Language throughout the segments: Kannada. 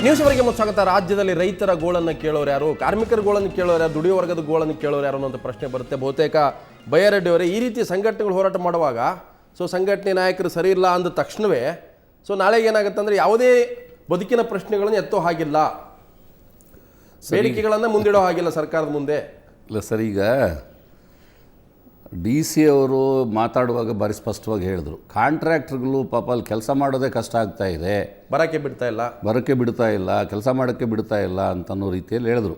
ನ್ಯೂಸ್ ಅವರಿಗೆ ಸ್ವಾಗತ. ರಾಜ್ಯದಲ್ಲಿ ರೈತರ ಗೋಳನ್ನು ಕೇಳೋರು ಯಾರು, ಕಾರ್ಮಿಕರ ಗೋಳನ್ನು ಕೇಳೋರು ಯಾರು, ದುಡಿಯೋ ವರ್ಗದ ಗೋಳನ್ನು ಕೇಳೋರು ಯಾರು ಅನ್ನೋ ಪ್ರಶ್ನೆ ಬರುತ್ತೆ. ಬಹುತೇಕ ಬೈಯಾರೆಡ್ಡಿ ಅವರೇ, ಈ ರೀತಿ ಸಂಘಟನೆಗಳು ಹೋರಾಟ ಮಾಡುವಾಗ ಸಂಘಟನೆ ನಾಯಕರು ಸರಿ ಇಲ್ಲ ಅಂದ ತಕ್ಷಣವೇ ನಾಳೆಗೆ ಏನಾಗುತ್ತೆ ಅಂದರೆ ಯಾವುದೇ ಬದುಕಿನ ಪ್ರಶ್ನೆಗಳನ್ನು ಎತ್ತೋ ಹಾಗಿಲ್ಲ, ಬೇಡಿಕೆಗಳನ್ನು ಮುಂದಿಡೋ ಹಾಗಿಲ್ಲ ಸರ್ಕಾರದ ಮುಂದೆ. ಇಲ್ಲ ಸರ್, ಈಗ ಡಿ ಸಿ ಅವರು ಮಾತಾಡುವಾಗ ಭಾರಿ ಸ್ಪಷ್ಟವಾಗಿ ಹೇಳಿದ್ರು, ಕಾಂಟ್ರಾಕ್ಟ್ರುಗಳು ಪಾಪ ಅಲ್ಲಿ ಕೆಲಸ ಮಾಡೋದೇ ಕಷ್ಟ ಆಗ್ತಾ ಇದೆ, ಬರೋಕ್ಕೆ ಬಿಡ್ತಾ ಇಲ್ಲ, ಕೆಲಸ ಮಾಡೋಕ್ಕೆ ಬಿಡ್ತಾ ಇಲ್ಲ ಅಂತನ್ನೋ ರೀತಿಯಲ್ಲಿ ಹೇಳಿದ್ರು.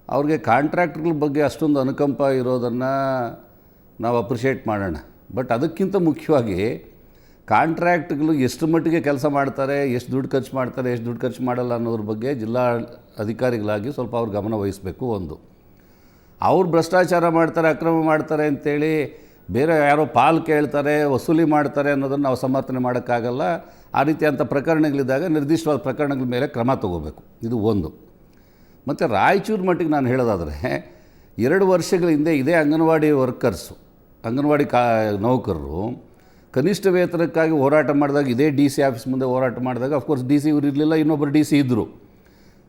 ಅವ್ರಿಗೆ ಕಾಂಟ್ರಾಕ್ಟ್ರುಗಳ ಬಗ್ಗೆ ಅಷ್ಟೊಂದು ಅನುಕಂಪ ಇರೋದನ್ನು ನಾವು ಅಪ್ರಿಷಿಯೇಟ್ ಮಾಡೋಣ. ಬಟ್ ಅದಕ್ಕಿಂತ ಮುಖ್ಯವಾಗಿ ಕಾಂಟ್ರಾಕ್ಟ್ಗಳು ಎಷ್ಟು ಮಟ್ಟಿಗೆ ಕೆಲಸ ಮಾಡ್ತಾರೆ, ಎಷ್ಟು ದುಡ್ಡು ಖರ್ಚು ಮಾಡ್ತಾರೆ, ಎಷ್ಟು ದುಡ್ಡು ಖರ್ಚು ಮಾಡಲ್ಲ ಅನ್ನೋದ್ರ ಬಗ್ಗೆ ಜಿಲ್ಲಾ ಅಧಿಕಾರಿಗಳಾಗಿ ಸ್ವಲ್ಪ ಅವ್ರು ಗಮನ ವಹಿಸಬೇಕು. ಒಂದು, ಅವ್ರು ಭ್ರಷ್ಟಾಚಾರ ಮಾಡ್ತಾರೆ, ಅಕ್ರಮ ಮಾಡ್ತಾರೆ ಅಂತೇಳಿ ಬೇರೆ ಯಾರೋ ಪಾಲು ಕೇಳ್ತಾರೆ, ವಸೂಲಿ ಮಾಡ್ತಾರೆ ಅನ್ನೋದನ್ನು ನಾವು ಸಮರ್ಥನೆ ಮಾಡೋಕ್ಕಾಗಲ್ಲ. ಆ ರೀತಿಯಂಥ ಪ್ರಕರಣಗಳಿದ್ದಾಗ ನಿರ್ದಿಷ್ಟವಾದ ಪ್ರಕರಣಗಳ ಮೇಲೆ ಕ್ರಮ ತಗೋಬೇಕು. ಇದು ಒಂದು. ಮತ್ತು ರಾಯಚೂರು ಮಟ್ಟಿಗೆ ನಾನು ಹೇಳೋದಾದರೆ 2 ವರ್ಷಗಳ ಹಿಂದೆ ಇದೇ ಅಂಗನವಾಡಿ ವರ್ಕರ್ಸು, ಅಂಗನವಾಡಿ ನೌಕರರು ಕನಿಷ್ಠ ವೇತನಕ್ಕಾಗಿ ಹೋರಾಟ ಮಾಡಿದಾಗ, ಇದೇ ಡಿ ಸಿ ಆಫೀಸ್ ಮುಂದೆ ಹೋರಾಟ ಮಾಡಿದಾಗ, ಅಫ್ಕೋರ್ಸ್ ಡಿ ಸಿ ಇವರು ಇರಲಿಲ್ಲ, ಇನ್ನೊಬ್ಬರು ಡಿ ಸಿ ಇದ್ದರು.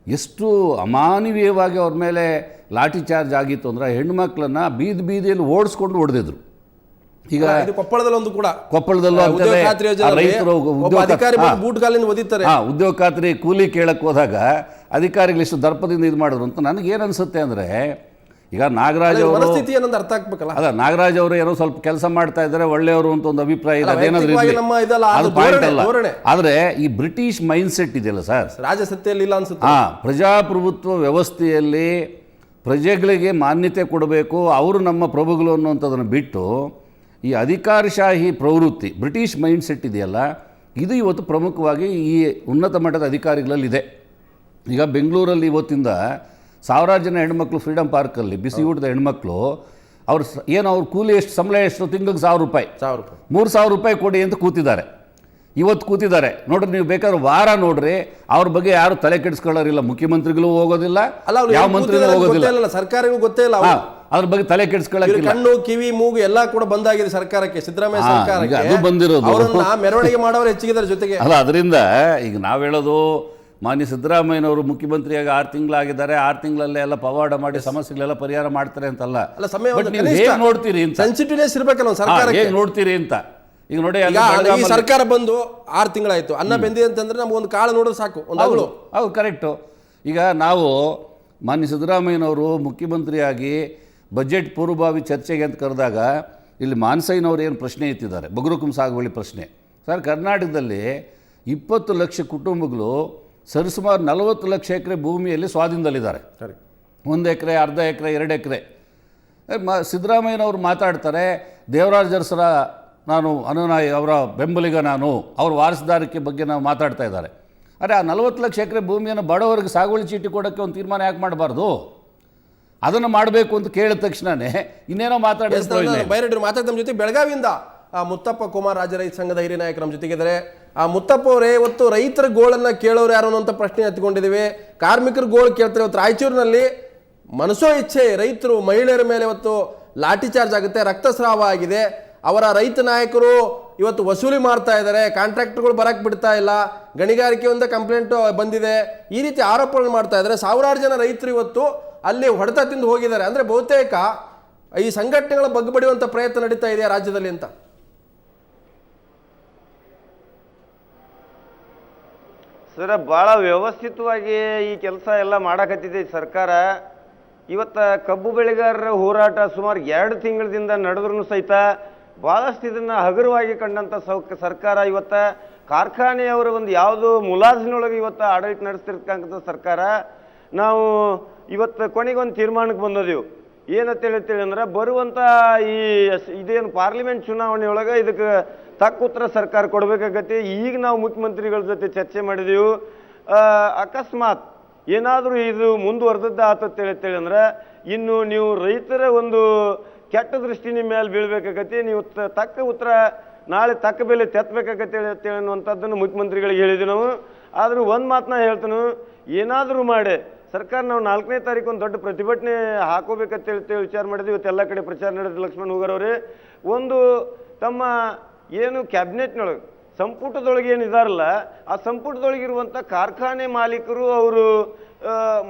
ಎಷ್ಟು ಅಮಾನವೀಯವಾಗಿ ಅವ್ರ ಮೇಲೆ ಲಾಠಿ ಚಾರ್ಜ್ ಆಗಿತ್ತು ಅಂದರೆ ಹೆಣ್ಣುಮಕ್ಕಳನ್ನು ಬೀದಿಯಲ್ಲಿ ಓಡಿಸ್ಕೊಂಡು ಹೊಡೆದಿದ್ರು. ಈಗ ಕೊಪ್ಪಳದಲ್ಲೂ ರೈತರು ಉದ್ಯೋಗ ಖಾತ್ರಿ ಕೂಲಿ ಕೇಳಕ್ಕೆ ಹೋದಾಗ ಅಧಿಕಾರಿಗಳು ಇಷ್ಟು ದರ್ಪದಿಂದ ಇದು ಮಾಡಿದ್ರು ಅಂತ ನನಗೇನು ಅನಿಸುತ್ತೆ ಅಂದರೆ, ಈಗ ನಾಗರಾಜ್ ಅವರು ಅರ್ಥ ಆಗ್ಬೇಕಲ್ಲ, ಅಲ್ಲ ನಾಗರಾಜ್ ಅವರು ಏನೋ ಸ್ವಲ್ಪ ಕೆಲಸ ಮಾಡ್ತಾ ಇದ್ದಾರೆ, ಒಳ್ಳೆಯವರು ಅಂತ ಒಂದು ಅಭಿಪ್ರಾಯ ಇದೆ, ಅದೇನಾದ್ರೂ ಅದು ಪಾಯಿಂಟ್ ಅಲ್ಲ. ಆದರೆ ಈ ಬ್ರಿಟಿಷ್ ಮೈಂಡ್ ಸೆಟ್ ಇದೆಯಲ್ಲ ಸರ್, ರಾಜಸತ್ತೆಯಲ್ಲಿ ಇಲ್ಲ ಅನ್ಸುತ್ತೆ. ಪ್ರಜಾಪ್ರಭುತ್ವ ವ್ಯವಸ್ಥೆಯಲ್ಲಿ ಪ್ರಜೆಗಳಿಗೆ ಮಾನ್ಯತೆ ಕೊಡಬೇಕು, ಅವರು ನಮ್ಮ ಪ್ರಭುಗಳು ಅನ್ನುವಂಥದ್ದನ್ನು ಬಿಟ್ಟು ಈ ಅಧಿಕಾರಶಾಹಿ ಪ್ರವೃತ್ತಿ, ಬ್ರಿಟಿಷ್ ಮೈಂಡ್ ಸೆಟ್ ಇದೆಯಲ್ಲ, ಇದು ಇವತ್ತು ಪ್ರಮುಖವಾಗಿ ಈ ಉನ್ನತ ಮಟ್ಟದ ಅಧಿಕಾರಿಗಳಲ್ಲಿದೆ. ಈಗ ಬೆಂಗಳೂರಲ್ಲಿ ಇವತ್ತಿಂದ 1000 ಜನ ಹೆಣ್ಮಕ್ಳು ಫ್ರೀಡಮ್ ಪಾರ್ಕಲ್ಲಿ ಬಿಸಿ ಊಟದ ಹೆಣ್ಮಕ್ಳು ಅವ್ರು ಅವ್ರ ಕೂಲಿ ಎಷ್ಟು, ಸಂಬಳ ಎಷ್ಟು, ತಿಂಗಳಿಗೆ 1000 ರೂಪಾಯಿ, 3000 ರೂಪಾಯಿ ಕೊಡಿ ಅಂತ ಕೂತಿದ್ದಾರೆ. ಇವತ್ತು ಕೂತಿದ್ದಾರೆ ನೋಡ್ರಿ, ನೀವು ಬೇಕಾದ್ರೆ ವಾರ ನೋಡ್ರಿ, ಅವ್ರ ಬಗ್ಗೆ ಯಾರು ತಲೆ ಕೆಡಿಸ್ಕೊಳ್ಳೋರಿಲ್ಲ. ಮುಖ್ಯಮಂತ್ರಿಗಳು ಹೋಗೋದಿಲ್ಲ, ಯಾವ ಮಂತ್ರಿಗಳು ಹೋಗೋದಿಲ್ಲ, ಸರ್ಕಾರಕ್ಕೂ ಗೊತ್ತೇ ಇಲ್ಲ ಅದ್ರ ಬಗ್ಗೆ ತಲೆ ಕೆಡಿಸ್ಕೊಳ್ಳೋಕೆ. ಕಣ್ಣು ಕಿವಿ ಮೂಗು ಎಲ್ಲ ಕೂಡ ಬಂದಾಗಿದೆ ಸರ್ಕಾರಕ್ಕೆ, ಸಿದ್ದರಾಮಯ್ಯ ಸರ್ಕಾರಕ್ಕೆ. ಅದು ಬಂದಿರೋದು ಮೆರವಣಿಗೆ ಮಾಡೋರು ಹೆಚ್ಚಿಗಿದ್ದಾರೆ ಜೊತೆಗೆ. ಅಲ್ಲ, ಅದರಿಂದ ಈಗ ನಾವು ಹೇಳೋದು, ಮಾನ್ಯ ಸಿದ್ದರಾಮಯ್ಯನವರು ಮುಖ್ಯಮಂತ್ರಿಯಾಗಿ 6 ತಿಂಗಳಾಗಿದ್ದಾರೆ, 6 ತಿಂಗಳಲ್ಲೇ ಎಲ್ಲ ಪವಾಡ ಮಾಡಿ ಸಮಸ್ಯೆಗಳೆಲ್ಲ ಪರಿಹಾರ ಮಾಡ್ತಾರೆ ಅಂತಲ್ಲ. ಹೇಗೆ ನೋಡ್ತೀರಿ ಅಂತ, ಸೆನ್ಸಿಟಿವ್ನೆಸ್ ಇರಬೇಕಲ್ಲ ಸರ್ಕಾರ, ಹೇಗೆ ನೋಡ್ತೀರಿ ಅಂತ. ಈಗ ನೋಡಿ, ಈ ಸರ್ಕಾರ ಬಂದು 6 ತಿಂಗಳಾಯ್ತು, ಅನ್ನ ಬೆಂದಿದೆ ಅಂತಂದ್ರೆ ನಮ್ಗೊಂದು ಕಾಳು ನೋಡೋದು ಸಾಕು, ಒಂದು ಅಗಳು. ಹೌದು, ಕರೆಕ್ಟು. ಈಗ ನಾವು ಮಾನ್ಯ ಸಿದ್ದರಾಮಯ್ಯನವರು ಮುಖ್ಯಮಂತ್ರಿಯಾಗಿ ಬಜೆಟ್ ಪೂರ್ವಭಾವಿ ಚರ್ಚೆಗೆ ಅಂತ ಕರೆದಾಗ ಇಲ್ಲಿ ಮಾನಸಯ್ಯನವರು ಏನು ಪ್ರಶ್ನೆ ಎತ್ತಿದ್ದಾರೆ, ಬಗರುಕುಂ ಸಾಗುವಳಿ ಪ್ರಶ್ನೆ. ಸರ್, ಕರ್ನಾಟಕದಲ್ಲಿ 20 ಲಕ್ಷ ಕುಟುಂಬಗಳು ಸರಿಸುಮಾರು 40 ಲಕ್ಷ ಎಕರೆ ಭೂಮಿಯಲ್ಲಿ ಸ್ವಾಧೀನದಲ್ಲಿದ್ದಾರೆ. 1 ಎಕರೆ, ಅರ್ಧ ಎಕರೆ, 2 ಎಕರೆ. ಸಿದ್ದರಾಮಯ್ಯನವರು ಮಾತಾಡ್ತಾರೆ, ದೇವರಾಜ ಅರಸರ ನಾನು ಅನುನಾಯಿ, ಅವರ ಬೆಂಬಲಿಗ ನಾನು, ಅವ್ರ ವಾರಸುದಾರಿಕೆ ಬಗ್ಗೆ ನಾವು ಮಾತಾಡ್ತಾ ಇದ್ದಾರೆ. ಅರೆ, ಆ 40 ಲಕ್ಷ ಎಕರೆ ಭೂಮಿಯನ್ನು ಬಡವರಿಗೆ ಸಾಗುವಳಿ ಚೀಟಿ ಕೊಡೋಕ್ಕೆ ಒಂದು ತೀರ್ಮಾನ ಯಾಕೆ ಮಾಡಬಾರ್ದು? ಅದನ್ನು ಮಾಡಬೇಕು ಅಂತ ಕೇಳಿದ ತಕ್ಷಣವೇ ಇನ್ನೇನೋ ಮಾತಾಡಿದ್ರು. ಬೈರೆಡ್ಡಿ ಮಾತಾಡ್ತಮ್ಮ ಜೊತೆ ಬೆಳಗಾವಿಯಿಂದ ಮುತ್ತಪ್ಪ ಕುಮಾರ್ ರಾಜ್ಯ ರೈತ ಸಂಘದ ಹಿರಿಯ ನಾಯಕರು ನಮ್ಮ ಜೊತೆಗಿದ್ದಾರೆ. ಮುತ್ತಪ್ಪ ಅವರೇ, ಇವತ್ತು ರೈತರ ಗೋಳನ್ನು ಕೇಳೋರು ಯಾರು ಅನ್ನೋಂಥ ಪ್ರಶ್ನೆ ಎತ್ಕೊಂಡಿದ್ದೀವಿ. ಕಾರ್ಮಿಕರ ಗೋಳು ಕೇಳ್ತಾರೆ. ಇವತ್ತು ರಾಯಚೂರಿನಲ್ಲಿ ಮನಸೋ ಇಚ್ಛೆ ರೈತರು ಮಹಿಳೆಯರ ಮೇಲೆ ಇವತ್ತು ಲಾಠಿ ಚಾರ್ಜ್ ಆಗುತ್ತೆ, ರಕ್ತಸ್ರಾವ ಆಗಿದೆ. ಅವರ ರೈತ ನಾಯಕರು ಇವತ್ತು ವಸೂಲಿ ಮಾಡ್ತಾ ಇದ್ದಾರೆ, ಕಾಂಟ್ರಾಕ್ಟರ್ಗಳು ಬರಕ್ಕೆ ಬಿಡ್ತಾ ಇಲ್ಲ, ಗಣಿಗಾರಿಕೆ ಒಂದು ಕಂಪ್ಲೇಂಟ್ ಬಂದಿದೆ, ಈ ರೀತಿ ಆರೋಪಗಳು ಮಾಡ್ತಾ ಇದ್ದಾರೆ. 1000 ಜನ ರೈತರು ಇವತ್ತು ಅಲ್ಲಿ ಹೊಡೆತ ತಿಂದು ಹೋಗಿದ್ದಾರೆ. ಅಂದರೆ ಬಹುತೇಕ ಈ ಸಂಘಟನೆಗಳ ಬಗ್ಬಡಿಯುವಂಥ ಪ್ರಯತ್ನ ನಡೀತಾ ಇದೆಯಾ ರಾಜ್ಯದಲ್ಲಿ ಅಂತ? ಸರ್, ಭಾಳ ವ್ಯವಸ್ಥಿತವಾಗಿ ಈ ಕೆಲಸ ಎಲ್ಲ ಮಾಡಕತ್ತಿದೆ ಸರ್ಕಾರ. ಇವತ್ತು ಕಬ್ಬು ಬೆಳೆಗಾರರ ಹೋರಾಟ ಸುಮಾರು 2 ತಿಂಗಳಿಂದ ನಡೆದ್ರೂ ಸಹಿತ ಭಾಳಷ್ಟು ಇದನ್ನು ಹಗುರವಾಗಿ ಕಂಡಂಥ ಸರ್ಕಾರ ಇವತ್ತು ಕಾರ್ಖಾನೆಯವರ ಒಂದು ಯಾವುದು ಮುಲಾಜಿನೊಳಗೆ ಇವತ್ತು ಆಡಳಿತ ನಡೆಸ್ತಿರ್ತಕ್ಕಂಥ ಸರ್ಕಾರ. ನಾವು ಇವತ್ತು ಕೊನೆಗೊಂದು ತೀರ್ಮಾನಕ್ಕೆ ಬಂದದೆವು. ಏನಂತ ಹೇಳ್ತೇಳಿ ಅಂದ್ರೆ, ಬರುವಂಥ ಇದೇನು ಪಾರ್ಲಿಮೆಂಟ್ ಚುನಾವಣೆಯೊಳಗೆ ಇದಕ್ಕೆ ತಕ್ಕ ಉತ್ತರ ಸರ್ಕಾರ ಕೊಡಬೇಕಾಗತ್ತೆ. ಈಗ ನಾವು ಮುಖ್ಯಮಂತ್ರಿಗಳ ಜೊತೆ ಚರ್ಚೆ ಮಾಡಿದೆವು. ಅಕಸ್ಮಾತ್ ಏನಾದರೂ ಇದು ಮುಂದುವರೆದದ್ದು ಆತಂತೇಳಿ ಅಂದ್ರೆ, ಇನ್ನು ನೀವು ರೈತರ ಒಂದು ಕೆಟ್ಟ ದೃಷ್ಟಿ ನಿಮ್ಮ ಮೇಲೆ ಬೀಳ್ಬೇಕಾಗತ್ತೆ, ನೀವು ತಕ್ಕ ಉತ್ತರ ನಾಳೆ ತಕ್ಕ ಬೆಲೆ ತೆತ್ತಬೇಕಾಗತ್ತೆ ಅನ್ನುವಂಥದ್ದನ್ನು ಮುಖ್ಯಮಂತ್ರಿಗಳಿಗೆ ಹೇಳಿದ್ವಿ ನಾವು. ಆದರೂ ಒಂದು ಮಾತನ್ನ ಹೇಳ್ತಾನು, ಏನಾದರೂ ಮಾಡಿ ಸರ್ಕಾರ ನಾವು 4ನೇ ತಾರೀಕು ಒಂದು ದೊಡ್ಡ ಪ್ರತಿಭಟನೆ ಹಾಕೋಬೇಕಂತೇಳಿ ವಿಚಾರ ಮಾಡಿದ್ವಿ. ಇವತ್ತೆಲ್ಲ ಕಡೆ ಪ್ರಚಾರ ನಡೆದ ಲಕ್ಷ್ಮಣ್ ಹುಗರವ್ರೆ ಒಂದು ತಮ್ಮ ಏನು ಕ್ಯಾಬಿನೆಟ್ನೊಳಗೆ ಸಂಪುಟದೊಳಗೆ ಏನಿದಾರಲ್ಲ ಆ ಸಂಪುಟದೊಳಗಿರುವಂಥ ಕಾರ್ಖಾನೆ ಮಾಲೀಕರು ಅವರು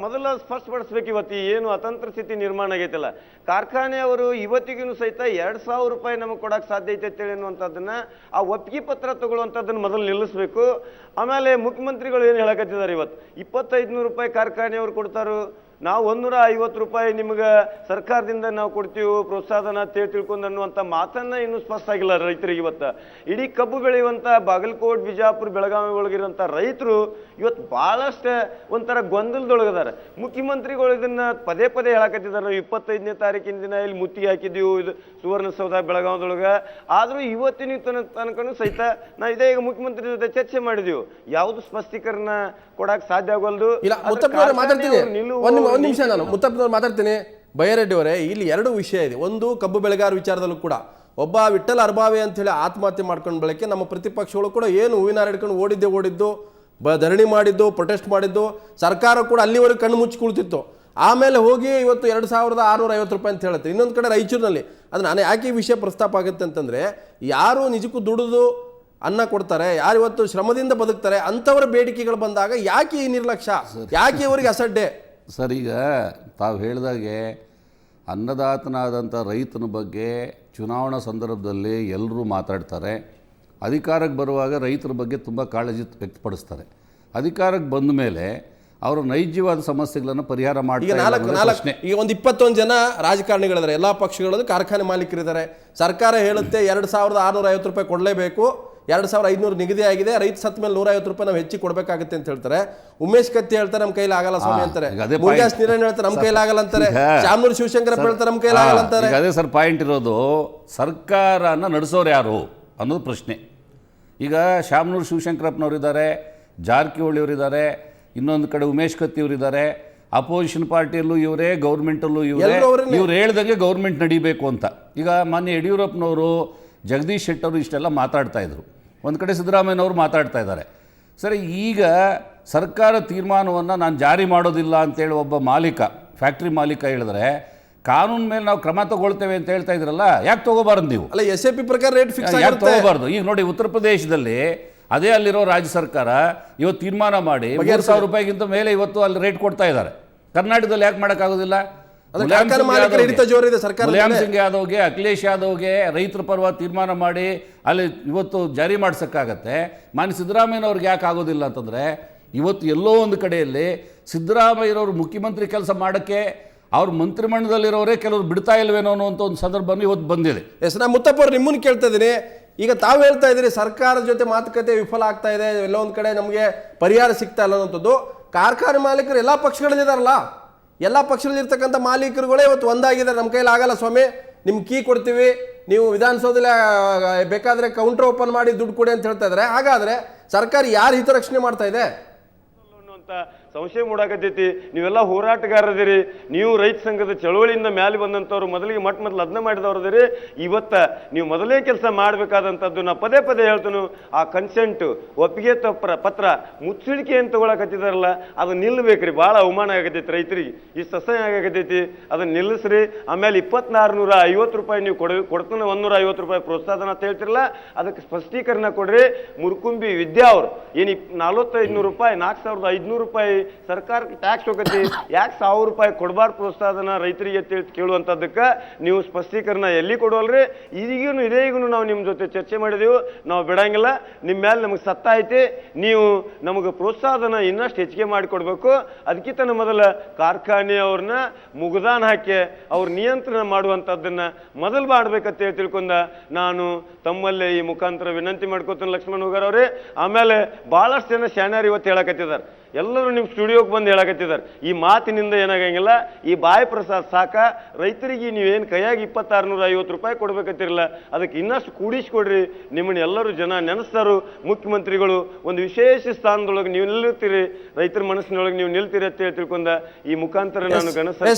ಮೊದಲ ಸ್ಪಷ್ಟಪಡಿಸ್ಬೇಕು. ಇವತ್ತು ಏನು ಅತಂತ್ರ ಸ್ಥಿತಿ ನಿರ್ಮಾಣ ಆಗೈತಲ್ಲ, ಕಾರ್ಖಾನೆಯವರು ಇವತ್ತಿಗೂ ಸಹಿತ 2,000 ರೂಪಾಯಿ ನಮಗೆ ಕೊಡಕ್ಕೆ ಸಾಧ್ಯ ಐತೆ ಅಂತೇಳಿ ಅನ್ನುವಂಥದ್ದನ್ನ ಆ ಒಪ್ಪಿಗೆ ಪತ್ರ ತಗೊಳ್ಳುವಂಥದ್ದನ್ನು ಮೊದಲು ನಿಲ್ಲಿಸಬೇಕು. ಆಮೇಲೆ ಮುಖ್ಯಮಂತ್ರಿಗಳು ಏನು ಹೇಳಕತ್ತಿದ್ದಾರೆ, ಇವತ್ತು 2,500 ರೂಪಾಯಿ ಕಾರ್ಖಾನೆಯವರು ಕೊಡ್ತಾರೋ, ನಾವು 150 ರೂಪಾಯಿ ನಿಮ್ಗೆ ಸರ್ಕಾರದಿಂದ ನಾವು ಕೊಡ್ತೀವಿ ಪ್ರೋತ್ಸಾಹನ ತಿಳ್ಕೊಂಡು ಅನ್ನುವಂಥ ಮಾತನ್ನ ಇನ್ನೂ ಸ್ಪಷ್ಟ ಆಗಿಲ್ಲ ರೈತರಿಗೆ. ಇವತ್ತು ಇಡೀ ಕಬ್ಬು ಬೆಳೆಯುವಂಥ ಬಾಗಲಕೋಟ್, ಬಿಜಾಪುರ, ಬೆಳಗಾವಿ ಒಳಗಿರುವಂಥ ರೈತರು ಇವತ್ತು ಭಾಳಷ್ಟು ಒಂಥರ ಗೊಂದಲದೊಳಗದಾರೆ. ಮುಖ್ಯಮಂತ್ರಿಗಳು ಇದನ್ನ ಪದೇ ಪದೇ ಹೇಳಕತ್ತಿದ್ದಾರೆ, ನಾವು 25ನೇ ತಾರೀಕಿನ ದಿನ ಇಲ್ಲಿ ಮುತ್ತಿಗೆ ಹಾಕಿದ್ದೀವಿ ಇದು ಸುವರ್ಣಸೌಧ ಬೆಳಗಾವದೊಳಗೆ. ಆದರೂ ಇವತ್ತಿನ ತನಕನೂ ಸಹಿತ ನಾವು ಇದೇ ಈಗ ಮುಖ್ಯಮಂತ್ರಿ ಜೊತೆ ಚರ್ಚೆ ಮಾಡಿದೀವಿ, ಯಾವುದು ಸ್ಪಷ್ಟೀಕರಣ ಕೊಡಕ್ಕೆ ಸಾಧ್ಯ ಆಗಲ್ದು. ಒಂದು ನಿಮಿಷ, ನಾನು ಮುತ್ತಪ್ಪನವ್ರು ಮಾತಾಡ್ತೀನಿ. ಬೈರೆಡ್ಡಿ ಅವರೇ, ಇಲ್ಲಿ 2 ವಿಷಯ ಇದೆ. ಒಂದು, ಕಬ್ಬು ಬೆಳೆಗಾರ ವಿಚಾರದಲ್ಲೂ ಕೂಡ ಒಬ್ಬ ವಿಠ್ಠಲ್ ಅರ್ಬಾವೆ ಅಂತ ಹೇಳಿ ಆತ್ಮಹತ್ಯೆ ಮಾಡ್ಕೊಂಡು ಬೆಳಕ್ಕೆ ನಮ್ಮ ಪ್ರತಿಪಕ್ಷಗಳು ಕೂಡ ಏನು ಹೂವಿನಾರ ಹಿಡ್ಕೊಂಡು ಓಡಿದ್ದು ಧರಣಿ ಮಾಡಿದ್ದು, ಪ್ರೊಟೆಸ್ಟ್ ಮಾಡಿದ್ದು, ಸರ್ಕಾರ ಕೂಡ ಅಲ್ಲಿವರೆಗೆ ಕಣ್ಣು ಮುಚ್ಚಿ ಕುಳಿತಿತ್ತು. ಆಮೇಲೆ ಹೋಗಿ ಇವತ್ತು 2,650 ರೂಪಾಯಿ ಅಂತ ಹೇಳುತ್ತೆ. ಇನ್ನೊಂದು ಕಡೆ ರಾಯಚೂರಿನಲ್ಲಿ ಅದು ನಾನು ಯಾಕೆ ಈ ವಿಷಯ ಪ್ರಸ್ತಾಪ ಆಗುತ್ತೆ ಅಂತಂದರೆ, ಯಾರು ನಿಜಕ್ಕೂ ದುಡಿದು ಅನ್ನ ಕೊಡ್ತಾರೆ, ಯಾರು ಇವತ್ತು ಶ್ರಮದಿಂದ ಬದುಕ್ತಾರೆ ಅಂಥವರ ಬೇಡಿಕೆಗಳು ಬಂದಾಗ ಯಾಕೆ ಈ ನಿರ್ಲಕ್ಷ್ಯ, ಯಾಕೆ ಇವರಿಗೆ ಅಸಡ್ಡೆ? ಸರ್, ಈಗ ತಾವು ಹೇಳಿದಾಗೆ ಅನ್ನದಾತನಾದಂಥ ರೈತನ ಬಗ್ಗೆ ಚುನಾವಣಾ ಸಂದರ್ಭದಲ್ಲಿ ಎಲ್ಲರೂ ಮಾತಾಡ್ತಾರೆ. ಅಧಿಕಾರಕ್ಕೆ ಬರುವಾಗ ರೈತರ ಬಗ್ಗೆ ತುಂಬ ಕಾಳಜಿ ವ್ಯಕ್ತಪಡಿಸ್ತಾರೆ. ಅಧಿಕಾರಕ್ಕೆ ಬಂದ ಮೇಲೆ ಅವರ ನೈಜವಾದ ಸಮಸ್ಯೆಗಳನ್ನು ಪರಿಹಾರ ಮಾಡ್ತಾರೆ. ಈಗ ಒಂದು 21 ಜನ ರಾಜಕಾರಣಿಗಳಿದ್ದಾರೆ, ಎಲ್ಲ ಪಕ್ಷಗಳಲ್ಲಿ ಕಾರ್ಖಾನೆ ಮಾಲೀಕರಿದ್ದಾರೆ. ಸರ್ಕಾರ ಹೇಳುತ್ತೆ 2,650 ರೂಪಾಯಿ ಕೊಡಲೇಬೇಕು, 2,500 ನಿಗದಿ ಆಗಿದೆ, ರೈತ ಸತ್ತ ಮೇಲೆ 150 ರೂಪಾಯಿ ನಾವು ಹೆಚ್ಚಿಗೆ ಕೊಡಬೇಕಾಗುತ್ತೆ ಅಂತ ಹೇಳ್ತಾರೆ. ಉಮೇಶ್ ಕತ್ತಿ ಹೇಳ್ತಾರೆ ನಮ್ಮ ಕೈಲಿ ಆಗಲ್ಲ ಸ್ವಾಮಿ ಅಂತಾರೆ. ಮುರುಗೇಶ್ ನೀರನ್ ಹೇಳ್ತಾರೆ ನಮ್ಮ ಕೈಲಿ ಆಗಲ್ಲ ಅಂತಾರೆ. ಶಾಮನೂರು ಶಿವಶಂಕರಪ್ಪ ಹೇಳ್ತಾರೆ ನಮ್ಮ ಕೈಲಿ ಆಗಲ್ಲ ಅಂತಾರೆ. ಅದೇ ಸರ್ ಪಾಯಿಂಟ್ ಇರೋದು, ಸರ್ಕಾರನ ನಡೆಸೋರು ಯಾರು ಅನ್ನೋದು ಪ್ರಶ್ನೆ. ಈಗ ಶಾಮನೂರು ಶಿವಶಂಕರಪ್ಪನವರಿದ್ದಾರೆ, ಜಾರಕಿಹೊಳಿ ಅವರಿದ್ದಾರೆ, ಇನ್ನೊಂದು ಕಡೆ ಉಮೇಶ್ ಕತ್ತಿ ಅವರಿದ್ದಾರೆ. ಅಪೋಸಿಷನ್ ಪಾರ್ಟಿಯಲ್ಲೂ ಇವರೇ, ಗೌರ್ಮೆಂಟಲ್ಲೂ ಇವರೇ. ಇವ್ರು ಹೇಳ್ದಂಗೆ ಗೌರ್ಮೆಂಟ್ ನಡಿಬೇಕು ಅಂತ. ಈಗ ಮಾನ್ಯ ಯಡಿಯೂರಪ್ಪನವರು, ಜಗದೀಶ್ ಶೆಟ್ಟರು ಇಷ್ಟೆಲ್ಲ ಮಾತಾಡ್ತಾ ಇದ್ರು. ಒಂದು ಕಡೆ ಸಿದ್ದರಾಮಯ್ಯನವರು ಮಾತಾಡ್ತಾ ಇದ್ದಾರೆ. ಸರಿ, ಈಗ ಸರ್ಕಾರ ತೀರ್ಮಾನವನ್ನು ನಾನು ಜಾರಿ ಮಾಡೋದಿಲ್ಲ ಅಂತೇಳಿ ಒಬ್ಬ ಮಾಲೀಕ, ಫ್ಯಾಕ್ಟ್ರಿ ಮಾಲೀಕ ಹೇಳಿದ್ರೆ ಕಾನೂನು ಮೇಲೆ ನಾವು ಕ್ರಮ ತಗೊಳ್ತೇವೆ ಅಂತ ಹೇಳ್ತಾ ಇದ್ರಲ್ಲ, ಯಾಕೆ ತಗೋಬಾರ್ದು ನೀವು? ಅಲ್ಲ, SAP ಪ್ರಕಾರ ರೇಟ್ ಫಿಕ್ಸ್ ಯಾಕೆ ತಗೋಬಾರ್ದು? ಈಗ ನೋಡಿ, ಉತ್ತರ ಪ್ರದೇಶದಲ್ಲಿ ಅದೇ ಅಲ್ಲಿರೋ ರಾಜ್ಯ ಸರ್ಕಾರ ಇವತ್ತು ತೀರ್ಮಾನ ಮಾಡಿ 3,000 ರೂಪಾಯಿಗಿಂತ ಮೇಲೆ ಇವತ್ತು ಅಲ್ಲಿ ರೇಟ್ ಕೊಡ್ತಾ ಇದ್ದಾರೆ. ಕರ್ನಾಟಕದಲ್ಲಿ ಯಾಕೆ ಮಾಡೋಕ್ಕಾಗೋದಿಲ್ಲ? ಮುಲಾಯಂ ಸಿಂಗ್ ಯಾದವ್ಗೆ, ಅಖಿಲೇಶ್ ಯಾದವ್ಗೆ ರೈತರ ಪರವಾಗಿ ತೀರ್ಮಾನ ಮಾಡಿ ಅಲ್ಲಿ ಇವತ್ತು ಜಾರಿ ಮಾಡ್ಸೋಕ್ಕಾಗತ್ತೆ. ಮಾನ್ಯ ಸಿದ್ದರಾಮಯ್ಯನವ್ರಿಗೆ ಯಾಕೆ ಆಗೋದಿಲ್ಲ ಅಂತಂದರೆ, ಇವತ್ತು ಎಲ್ಲೋ ಒಂದು ಕಡೆಯಲ್ಲಿ ಸಿದ್ದರಾಮಯ್ಯನವರು ಮುಖ್ಯಮಂತ್ರಿ ಕೆಲಸ ಮಾಡೋಕ್ಕೆ ಅವ್ರ ಮಂತ್ರಿಮಂಡಲದಲ್ಲಿರೋರೇ ಕೆಲವರು ಬಿಡ್ತಾ ಇಲ್ವೇನೋ ಅನ್ನೋಂಥ ಒಂದು ಸಂದರ್ಭ ಇವತ್ತು ಬಂದಿದೆ. ನಾನು ಮುತ್ತಪ್ಪ ಅವ್ರು ನಿಮ್ಮನ್ನು ಕೇಳ್ತಾ ಇದ್ದೀನಿ. ಈಗ ತಾವು ಹೇಳ್ತಾ ಇದ್ದೀರಿ ಸರ್ಕಾರದ ಜೊತೆ ಮಾತುಕತೆ ವಿಫಲ ಆಗ್ತಾ ಇದೆ, ಎಲ್ಲೋ ಒಂದು ಕಡೆ ನಮಗೆ ಪರಿಹಾರ ಸಿಗ್ತಾ ಇಲ್ಲ ಅನ್ನೋಂಥದ್ದು. ಕಾರ್ಖಾನೆ ಮಾಲೀಕರು ಎಲ್ಲ ಪಕ್ಷಗಳಲ್ಲಿದ್ದಾರಲ್ಲ, ಎಲ್ಲ ಪಕ್ಷದಲ್ಲಿರ್ತಕ್ಕಂಥ ಮಾಲೀಕರುಗಳೇ ಇವತ್ತು ಒಂದಾಗಿದ್ದಾರೆ. ನಮ್ಮ ಕೈಲಿ ಆಗಲ್ಲ ಸ್ವಾಮಿ, ನಿಮ್ಗೆ ಕೀ ಕೊಡ್ತೀವಿ, ನೀವು ವಿಧಾನಸೌಧದಲ್ಲಿ ಬೇಕಾದರೆ ಕೌಂಟರ್ ಓಪನ್ ಮಾಡಿ ದುಡ್ಡು ಕೊಡಿ ಅಂತ ಹೇಳ್ತಾ ಇದ್ದಾರೆ. ಹಾಗಾದರೆ ಸರ್ಕಾರ ಯಾರು ಹಿತರಕ್ಷಣೆ ಮಾಡ್ತಾ ಇದೆ ಅಂತ ಸಂಶಯ ಮೂಡಾಕತೈತಿ. ನೀವೆಲ್ಲ ಹೋರಾಟಗಾರದಿರಿ, ನೀವು ರೈತ ಸಂಘದ ಚಳವಳಿಯಿಂದ ಮ್ಯಾಲೆ ಬಂದಂಥವ್ರು, ಮೊದಲಿಗೆ ಮೊದಲು ಅದನ್ನ ಮಾಡಿದವ್ರದಿರಿ. ಇವತ್ತ ನೀವು ಮೊದಲೇ ಕೆಲಸ ಮಾಡಬೇಕಾದಂಥದ್ದು ನಾ ಪದೇ ಪದೇ ಹೇಳ್ತೇನೆ, ಆ ಕನ್ಸೆಂಟ್ ಒಪ್ಪಿಗೆ ಪತ್ರ ಮುಚ್ಚಳಿಕೆ ಅಂತ ತಗೊಳಕತ್ತಿದಾರಲ್ಲ, ಅದು ನಿಲ್ಲಬೇಕ್ರಿ. ಭಾಳ ಅವಮಾನ ಆಗತೈತಿ ರೈತರಿಗೆ, ಇಷ್ಟು ಅಸಹ್ಯ ಆಗತೈತಿ, ಅದನ್ನ ನಿಲ್ಲಿಸ್ರಿ. ಆಮೇಲೆ 2,450 ರೂಪಾಯಿ ನೀವು ಕೊಡ್ತಾನೆ 150 ರೂಪಾಯಿ ಪ್ರೋತ್ಸಾಹನ ಅಂತ ಹೇಳ್ತಿರಲ್ಲ, ಅದಕ್ಕೆ ಸ್ಪಷ್ಟೀಕರಣ ಕೊಡ್ರಿ. ಮುರ್ಕುಂಬಿ ವಿದ್ಯಾ ಅವರು ಏನು 4,500 ರೂಪಾಯಿ 4,500 ರೂಪಾಯಿ ಸರ್ಕಾರಕ್ಕೆ ಟ್ಯಾಕ್ಸ್ ಹೋಗತಿ, ಯಾಕೆ 1,000 ರೂಪಾಯಿ ಕೊಡಬಾರ್ದು ಪ್ರೋತ್ಸಾಹನ ರೈತರಿಗೆ ಕೇಳುವಂಥದ್ದಕ್ಕೆ ನೀವು ಸ್ಪಷ್ಟೀಕರಣ ಎಲ್ಲಿ ಕೊಡುವಲ್ರಿ? ಇದೀಗೂ ನಾವು ನಿಮ್ಮ ಜೊತೆ ಚರ್ಚೆ ಮಾಡಿದೆವು, ನಾವು ಬಿಡಂಗಿಲ್ಲ. ನಿಮ್ಮ ಮೇಲೆ ನಮಗೆ ಸತ್ತ ಐತಿ, ನೀವು ನಮಗೆ ಪ್ರೋತ್ಸಾಹನ ಇನ್ನಷ್ಟು ಹೆಚ್ಚಿಗೆ ಮಾಡಿಕೊಡ್ಬೇಕು. ಅದಕ್ಕಿಂತ ಮೊದಲ ಕಾರ್ಖಾನೆಯವ್ರನ್ನ ಮುಗ್ದಾನ ಹಾಕಿ ಅವ್ರ ನಿಯಂತ್ರಣ ಮಾಡುವಂಥದ್ದನ್ನ ಮೊದಲು ಮಾಡ್ಬೇಕಂತ ಹೇಳಿ ತಿಳ್ಕೊಂಡ ನಾನು ತಮ್ಮಲ್ಲೇ ಈ ಮುಖಾಂತರ ವಿನಂತಿ ಮಾಡ್ಕೋತೀನಿ ಲಕ್ಷ್ಮಣ್ ಹುಗಾರ್ ಅವರೇ. ಆಮೇಲೆ ಭಾಳಷ್ಟು ಜನ ಶಾಣ್ಯಾರು ಇವತ್ತು ಹೇಳಕತ್ತಿದ್ದಾರೆ, ಎಲ್ಲರೂ ನಿಮ್ಮ ಸ್ಟುಡಿಯೋಗೆ ಬಂದು ಹೇಳಕತ್ತಿದ್ದಾರೆ. ಈ ಮಾತಿನಿಂದ ಏನಾಗಂಗಿಲ್ಲ, ಈ ಬಾಯಿ ಪ್ರಸಾದ್ ಸಾಕ. ರೈತರಿಗೆ ನೀವೇನು ಕೈಯಾಗಿ 2,650 ರೂಪಾಯಿ ಕೊಡ್ಬೇಕಂತಿರಲ್ಲ, ಅದಕ್ಕೆ ಇನ್ನಷ್ಟು ಕೂಡಿಸ್ಕೊಡ್ರಿ. ನಿಮ್ಮನ್ನ ಎಲ್ಲರೂ ಜನ ನೆನೆಸ್ತಾರು. ಮುಖ್ಯಮಂತ್ರಿಗಳು ಒಂದು ವಿಶೇಷ ಸ್ಥಾನದೊಳಗೆ ನೀವು ನಿಲ್ತೀರಿ, ರೈತರ ಮನಸ್ಸಿನೊಳಗೆ ನೀವು ನಿಲ್ತೀರಿ ಅಂತ ಹೇಳಿ ತಿಳ್ಕೊಂಡ ಈ ಮುಖಾಂತರ ನಾನು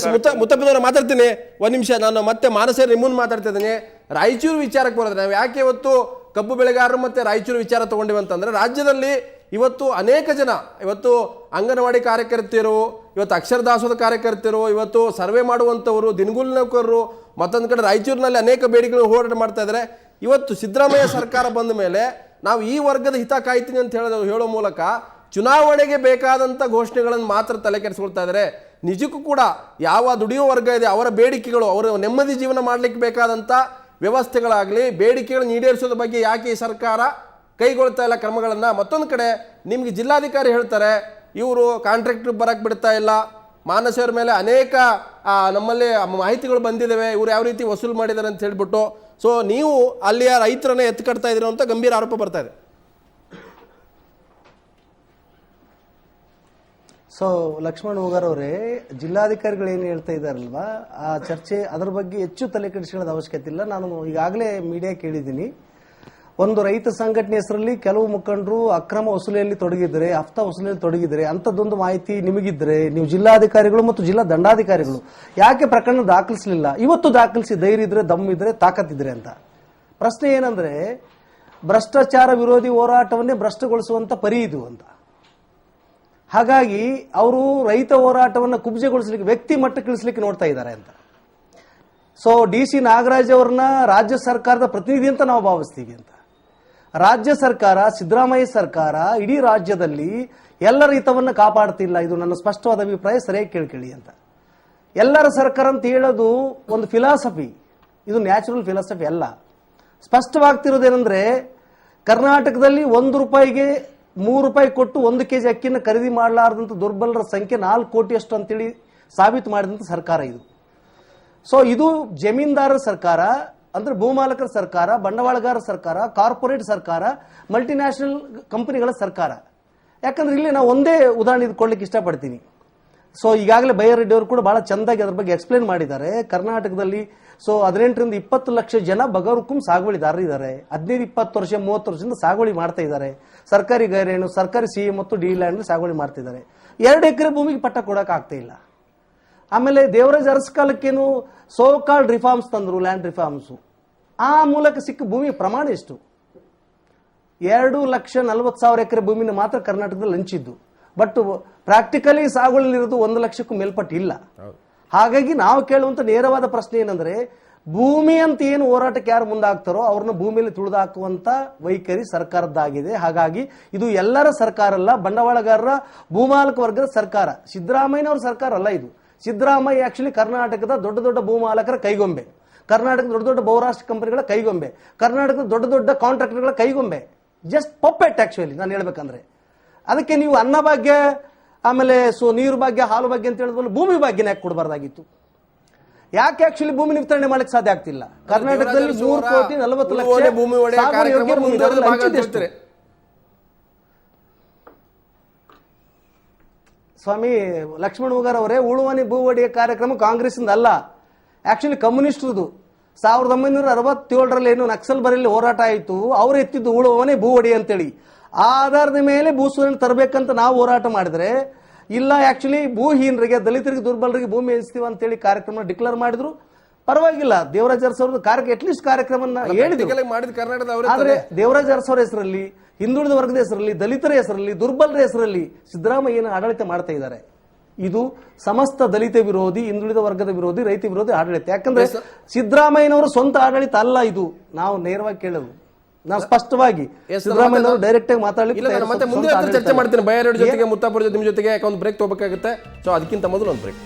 ಮುತ್ತಪ್ಪನವ್ರ ಮಾತಾಡ್ತೀನಿ. ಒಂದು ನಿಮಿಷ, ನಾನು ಮತ್ತೆ ಮಾನಸೇರಿ ನಿಮ್ಮನ್ನು ಮಾತಾಡ್ತಾ ಇದ್ದೀನಿ. ರಾಯಚೂರು ವಿಚಾರಕ್ಕೆ ಬರೋದ್ರೆ, ನಾವು ಯಾಕೆ ಇವತ್ತು ಕಬ್ಬು ಬೆಳೆಗಾರರು ಮತ್ತು ರಾಯಚೂರು ವಿಚಾರ ತೊಗೊಂಡಿವಿ ಅಂತಂದರೆ, ರಾಜ್ಯದಲ್ಲಿ ಇವತ್ತು ಅನೇಕ ಜನ, ಇವತ್ತು ಅಂಗನವಾಡಿ ಕಾರ್ಯಕರ್ತೆಯರು, ಇವತ್ತು ಅಕ್ಷರದಾಸೋಹದ ಕಾರ್ಯಕರ್ತರು, ಇವತ್ತು ಸರ್ವೆ ಮಾಡುವಂಥವರು, ದಿನಗೂಲಿ ನೌಕರರು, ಮತ್ತೊಂದು ಕಡೆ ರಾಯಚೂರಿನಲ್ಲಿ ಅನೇಕ ಬೇಡಿಕೆಗಳು ಹೋರಾಟ ಮಾಡ್ತಾ ಇದ್ದಾರೆ. ಇವತ್ತು ಸಿದ್ದರಾಮಯ್ಯ ಸರ್ಕಾರ ಬಂದ ಮೇಲೆ ನಾವು ಈ ವರ್ಗದ ಹಿತ ಕಾಯ್ತೀನಿ ಅಂತ ಹೇಳೋ ಮೂಲಕ ಚುನಾವಣೆಗೆ ಬೇಕಾದಂಥ ಘೋಷಣೆಗಳನ್ನು ಮಾತ್ರ ತಲೆ ಕೆಡಿಸ್ಕೊಳ್ತಾ ಇದ್ದಾರೆ. ನಿಜಕ್ಕೂ ಕೂಡ ಯಾವ ದುಡಿಯೋ ವರ್ಗ ಇದೆ ಅವರ ಬೇಡಿಕೆಗಳು, ಅವರ ನೆಮ್ಮದಿ ಜೀವನ ಮಾಡಲಿಕ್ಕೆ ಬೇಕಾದಂಥ ವ್ಯವಸ್ಥೆಗಳಾಗಲಿ, ಬೇಡಿಕೆಗಳನ್ನು ಈಡೇರಿಸೋದ್ರ ಬಗ್ಗೆ ಯಾಕೆ ಈ ಸರ್ಕಾರ ಕೈಗೊಳ್ತಾ ಇಲ್ಲ ಕ್ರಮಗಳನ್ನು? ಮತ್ತೊಂದು ಕಡೆ ನಿಮಗೆ ಜಿಲ್ಲಾಧಿಕಾರಿ ಹೇಳ್ತಾರೆ ಇವರು ಕಾಂಟ್ರಾಕ್ಟರ್ ಬರಕ್ಕೆ ಬಿಡ್ತಾ ಇಲ್ಲ, ಮಾನಸರ ಮೇಲೆ ಅನೇಕ ನಮ್ಮಲ್ಲಿ ಮಾಹಿತಿಗಳು ಬಂದಿದ್ದಾವೆ, ಇವರು ಯಾವ ರೀತಿ ವಸೂಲು ಮಾಡಿದ್ದಾರೆ ಅಂತ ಹೇಳ್ಬಿಟ್ಟು. ಸೊ ನೀವು ಅಲ್ಲಿಯ ರೈತರನ್ನೇ ಎತ್ಕಡ್ತಾ ಇದ್ದೀರೋ ಅಂತ ಗಂಭೀರ ಆರೋಪ ಬರ್ತಾ ಇದೆ. ಸೊ ಲಕ್ಷ್ಮಣ್ ಹೂಗಾರ್ ಅವರೇ, ಜಿಲ್ಲಾಧಿಕಾರಿಗಳು ಏನು ಹೇಳ್ತಾ ಇದ್ದಾರಲ್ವಾ, ಆ ಚರ್ಚೆ ಅದರ ಬಗ್ಗೆ ಹೆಚ್ಚು ತಲೆ ಕೆಡಿಸ್ಕೊಳ್ಳೋದು ಅವಶ್ಯಕತೆ ಇಲ್ಲ. ನಾನು ಈಗಾಗಲೇ ಮೀಡಿಯಾ ಕೇಳಿದ್ದೀನಿ, ಒಂದು ರೈತ ಸಂಘಟನೆ ಹೆಸರಲ್ಲಿ ಕೆಲವು ಮುಖಂಡರು ಅಕ್ರಮ ವಸೂಲಿಯಲ್ಲಿ ತೊಡಗಿದ್ರೆ, ಹಫ್ತಾ ವಸೂಲಿಯಲ್ಲಿ ತೊಡಗಿದ್ರೆ, ಅಂಥದ್ದೊಂದು ಮಾಹಿತಿ ನಿಮಗಿದ್ರೆ ನೀವು ಜಿಲ್ಲಾಧಿಕಾರಿಗಳು ಮತ್ತು ಜಿಲ್ಲಾ ದಂಡಾಧಿಕಾರಿಗಳು ಯಾಕೆ ಪ್ರಕರಣ ದಾಖಲಿಸಲಿಲ್ಲ? ಇವತ್ತು ದಾಖಲಿಸಿ, ಧೈರ್ಯ ಇದ್ರೆ, ದಮ್ಮಿದ್ರೆ, ತಾಕತ್ತಿದ್ರೆ ಅಂತ. ಪ್ರಶ್ನೆ ಏನಂದ್ರೆ, ಭ್ರಷ್ಟಾಚಾರ ವಿರೋಧಿ ಹೋರಾಟವನ್ನೇ ಭ್ರಷ್ಟಗೊಳಿಸುವಂತ ಪರಿ ಇದು ಅಂತ. ಹಾಗಾಗಿ ಅವರು ರೈತ ಹೋರಾಟವನ್ನು ಕುಬ್ಜೆಗೊಳಿಸಲಿಕ್ಕೆ, ವ್ಯಕ್ತಿ ಮಟ್ಟಕ್ಕೆ ಇಳಿಸಲಿಕ್ಕೆ ನೋಡ್ತಾ ಇದ್ದಾರೆ ಅಂತ. ಸೊ DC ನಾಗರಾಜ್ ಅವರನ್ನ ರಾಜ್ಯ ಸರ್ಕಾರದ ಪ್ರತಿನಿಧಿ ಅಂತ ನಾವು ಭಾವಿಸ್ತೀವಿ ಅಂತ. ರಾಜ್ಯ ಸರ್ಕಾರ, ಸಿದ್ದರಾಮಯ್ಯ ಸರ್ಕಾರ ಇಡೀ ರಾಜ್ಯದಲ್ಲಿ ಎಲ್ಲರ ಹಿತವನ್ನು ಕಾಪಾಡ್ತಿಲ್ಲ. ಇದು ನನ್ನ ಸ್ಪಷ್ಟವಾದ ಅಭಿಪ್ರಾಯ, ಸರಿಯಾಗಿ ಕೇಳ್ಕೊಳ್ಳಿ ಅಂತ. ಎಲ್ಲರ ಸರ್ಕಾರ ಅಂತ ಹೇಳೋದು ಒಂದು ಫಿಲಾಸಫಿ, ಇದು ನ್ಯಾಚುರಲ್ ಫಿಲಾಸಫಿ ಅಲ್ಲ. ಸ್ಪಷ್ಟವಾಗ್ತಿರೋದೇನೆಂದ್ರೆ, ಕರ್ನಾಟಕದಲ್ಲಿ 1 ರೂಪಾಯಿಗೆ 3 ರೂಪಾಯಿ ಕೊಟ್ಟು 1 ಕೆಜಿ ಅಕ್ಕಿಯನ್ನು ಖರೀದಿ ಮಾಡಲಾರದಂತ ದುರ್ಬಲರ ಸಂಖ್ಯೆ 4 ಕೋಟಿಯಷ್ಟು ಅಂತೇಳಿ ಸಾಬೀತು ಮಾಡಿದಂತ ಸರ್ಕಾರ ಇದು. ಸೊ ಇದು ಜಮೀನ್ದಾರರ ಸರ್ಕಾರ, ಅಂದ್ರೆ ಭೂಮಾಲಕರ ಸರ್ಕಾರ, ಬಂಡವಾಳಗಾರ ಸರ್ಕಾರ, ಕಾರ್ಪೊರೇಟ್ ಸರ್ಕಾರ, ಮಲ್ಟಿನ್ಯಾಷನಲ್ ಕಂಪನಿಗಳ ಸರ್ಕಾರ. ಯಾಕಂದ್ರೆ ಇಲ್ಲಿ ನಾವು ಒಂದೇ ಉದಾಹರಣೆ ಇಟ್ಕೊಳ್ಳಿಕ್ಕೆ ಇಷ್ಟಪಡ್ತೀನಿ. ಸೊ ಈಗಾಗಲೇ ಬೈರೆಡ್ಡಿ ಅವರು ಕೂಡ ಬಹಳ ಚಂದಾಗಿ ಅದ್ರ ಬಗ್ಗೆ ಎಕ್ಸ್ಪ್ಲೇನ್ ಮಾಡಿದ್ದಾರೆ. ಕರ್ನಾಟಕದಲ್ಲಿ 18 ರಿಂದ 20 ಲಕ್ಷ ಜನ ಬಗರುಕುಂ ಸಾಗುವಳಿದಾರರು ಇದ್ದಾರೆ. 15-20 ವರ್ಷ 30 ವರ್ಷದಿಂದ ಸಾಗುವಳಿ ಮಾಡ್ತಾ ಇದ್ದಾರೆ. ಸರ್ಕಾರಿ ಗೈರೇಣು, ಸರ್ಕಾರಿ ಸಿಎ ಮತ್ತು ಡಿ ಲ್ಯಾಂಡ್ ಸಾಗುವಳಿ ಮಾಡ್ತಿದ್ದಾರೆ. 2 ಎಕರೆ ಭೂಮಿಗೆ ಪಟ್ಟ ಕೊಡಕ್ ಆಗ್ತಾ ಇಲ್ಲ. ಆಮೇಲೆ ದೇವರಾಜ್ ಅರಸ್ ಕಾಲಕ್ಕೇನು ಸೋಕಾಲ್ಡ್ ರಿಫಾರ್ಮ್ಸ್ ತಂದ್ರು, ಲ್ಯಾಂಡ್ ರಿಫಾರ್ಮ್ಸ್. ಆ ಮೂಲಕ ಸಿಕ್ಕ ಭೂಮಿ ಪ್ರಮಾಣ ಎಷ್ಟು? 2,40,000 ಎಕರೆ ಭೂಮಿನ ಮಾತ್ರ ಕರ್ನಾಟಕದಲ್ಲಿ ಹಂಚಿದ್ದು. ಬಟ್ ಪ್ರಾಕ್ಟಿಕಲಿ ಸಾಗುವಳಿಲಿರೋದು 1 ಲಕ್ಷಕ್ಕೂ ಮೇಲ್ಪಟ್ಟು ಇಲ್ಲ. ಹಾಗಾಗಿ ನಾವು ಕೇಳುವಂತ ನೇರವಾದ ಪ್ರಶ್ನೆ ಏನಂದ್ರೆ, ಭೂಮಿ ಅಂತ ಏನು ಹೋರಾಟಕ್ಕೆ ಯಾರು ಮುಂದಾಗ್ತಾರೋ ಅವ್ರನ್ನ ಭೂಮಿಯಲ್ಲಿ ತುಳಿದಾಕುವಂತ ವೈಖರಿ ಸರ್ಕಾರದ್ದಾಗಿದೆ. ಹಾಗಾಗಿ ಇದು ಎಲ್ಲರ ಸರ್ಕಾರ ಅಲ್ಲ, ಬಂಡವಾಳಗಾರರ ಭೂಮಾಲಕ ವರ್ಗದ ಸರ್ಕಾರ, ಸಿದ್ದರಾಮಯ್ಯನವರ ಸರ್ಕಾರ ಅಲ್ಲ ಇದು. ಸಿದ್ದರಾಮಯ್ಯ ಆಕ್ಚುಲಿ ಕರ್ನಾಟಕದ ದೊಡ್ಡ ದೊಡ್ಡ ಭೂಮಾಲಕರ ಕೈಗೊಂಬೆ, ಕರ್ನಾಟಕದ ದೊಡ್ಡ ದೊಡ್ಡ ಬಹುರಾಷ್ಟ್ರ ಕಂಪನಿಗಳ ಕೈಗೊಂಬೆ, ಕರ್ನಾಟಕದ ದೊಡ್ಡ ದೊಡ್ಡ ಕಾಂಟ್ರಾಕ್ಟರ್ಗಳ ಕೈಗೊಂಬೆ. ಜಸ್ಟ್ ಪಪ್ಪೆಟ್ ಆಕ್ಚುಲಿ ನಾನು ಹೇಳ್ಬೇಕಂದ್ರೆ. ಅದಕ್ಕೆ ನೀವು ಅನ್ನಭಾಗ್ಯ, ಆಮೇಲೆ ನೀರು ಭಾಗ್ಯ, ಹಾಲು ಭಾಗ್ಯ ಅಂತ ಹೇಳಿದ್ಮೇಲೆ ಭೂಮಿ ಭಾಗ್ಯನ ಯಾಕೆ ಕೊಡಬಾರ್ದಾಗಿತ್ತು? ಯಾಕೆ ಆಕ್ಚುಲಿ ಭೂಮಿ ವಿತರಣೆ ಮಾಡಲಿಕ್ಕೆ ಸಾಧ್ಯ ಆಗ್ತಿಲ್ಲ? ಕರ್ನಾಟಕದಲ್ಲಿ 3,40,00,000 ಭೂಮಿ ಒಡೆಯ ಸ್ವಾಮಿ ಲಕ್ಷ್ಮಣ್ ಹೂಗಾರ್ ಅವರೇ, ಉಳುವನೆ ಭೂ ಒಡೆಯ ಕಾರ್ಯಕ್ರಮ ಕಾಂಗ್ರೆಸ್ ಅಲ್ಲ, ಆಕ್ಚುಲಿ ಕಮ್ಯುನಿಸ್ಟ್ರದು. 1967ರಲ್ಲಿ ಏನು ನಕ್ಸಲ್ ಬರಲ್ಲಿ ಹೋರಾಟ ಆಯಿತು, ಅವ್ರು ಎತ್ತಿದ್ದು ಉಳುವನೆ ಭೂ ಒಡೆಯ ಅಂತೇಳಿ. ಆ ಆಧಾರದ ಮೇಲೆ ಭೂ ಸುಧಾರಣೆ ತರಬೇಕಂತ ನಾವು ಹೋರಾಟ ಮಾಡಿದ್ರೆ, ಇಲ್ಲ ಆಕ್ಚುಲಿ ಭೂಹೀನರಿಗೆ, ದಲಿತರಿಗೆ, ದುರ್ಬಲರಿಗೆ ಭೂಮಿ ಹಂಚ್ತೀವಿ ಅಂತೇಳಿ ಕಾರ್ಯಕ್ರಮ ಡಿಕ್ಲೇರ್ ಮಾಡಿದ್ರು. ಪರವಾಗಿಲ್ಲ, ದೇವರಾಜ್ ಅರಸ್ ಅವ್ರದ್ದು ಅಟ್ಲೀಸ್ಟ್ ಕಾರ್ಯಕ್ರಮವನ್ನು ಹೇಳಿದ್ರು. ಆದ್ರೆ ದೇವರಾಜ್ ಅರಸ್ ಅವರ ಹೆಸರಲ್ಲಿ, ಹಿಂದುಳಿದ ವರ್ಗದ ಹೆಸರಲ್ಲಿ, ದಲಿತರ ಹೆಸರಲ್ಲಿ, ದುರ್ಬಲರ ಹೆಸರಲ್ಲಿ ಸಿದ್ದರಾಮಯ್ಯನ ಆಡಳಿತ ಮಾಡ್ತಾ ಇದ್ದಾರೆ. ಇದು ಸಮಸ್ತ ದಲಿತ ವಿರೋಧಿ, ಹಿಂದುಳಿದ ವರ್ಗದ ವಿರೋಧಿ, ರೈತ ವಿರೋಧಿ ಆಡಳಿತ. ಯಾಕಂದ್ರೆ ಸಿದ್ದರಾಮಯ್ಯನವರ ಸ್ವಂತ ಆಡಳಿತ ಅಲ್ಲ ಇದು. ನಾವು ನೇರವಾಗಿ ಕೇಳೋದು, ನಾವು ಸ್ಪಷ್ಟವಾಗಿ ಸಿದ್ದರಾಮಯ್ಯನವರು ಡೈರೆಕ್ಟ್ ಆಗಿ ಮಾತಾಡಲಿಕ್ಕೆ ಮತ್ತೆ ಮುಂದೆ ಚರ್ಚೆ ಮಾಡ್ತೀನಿ. ಬೈರೆಡ್ಡಿ ಜೊತೆಗೆ, ಮುತ್ತಾಪುರ ನಿಮ್ಮ ಜೊತೆಗೆ ಒಂದು ಬ್ರೇಕ್ ತಗೋಬೇಕಾಗುತ್ತೆ. ಸೊ ಅದಕ್ಕಿಂತ ಮೊದಲು ಒಂದು ಬ್ರೇಕ್.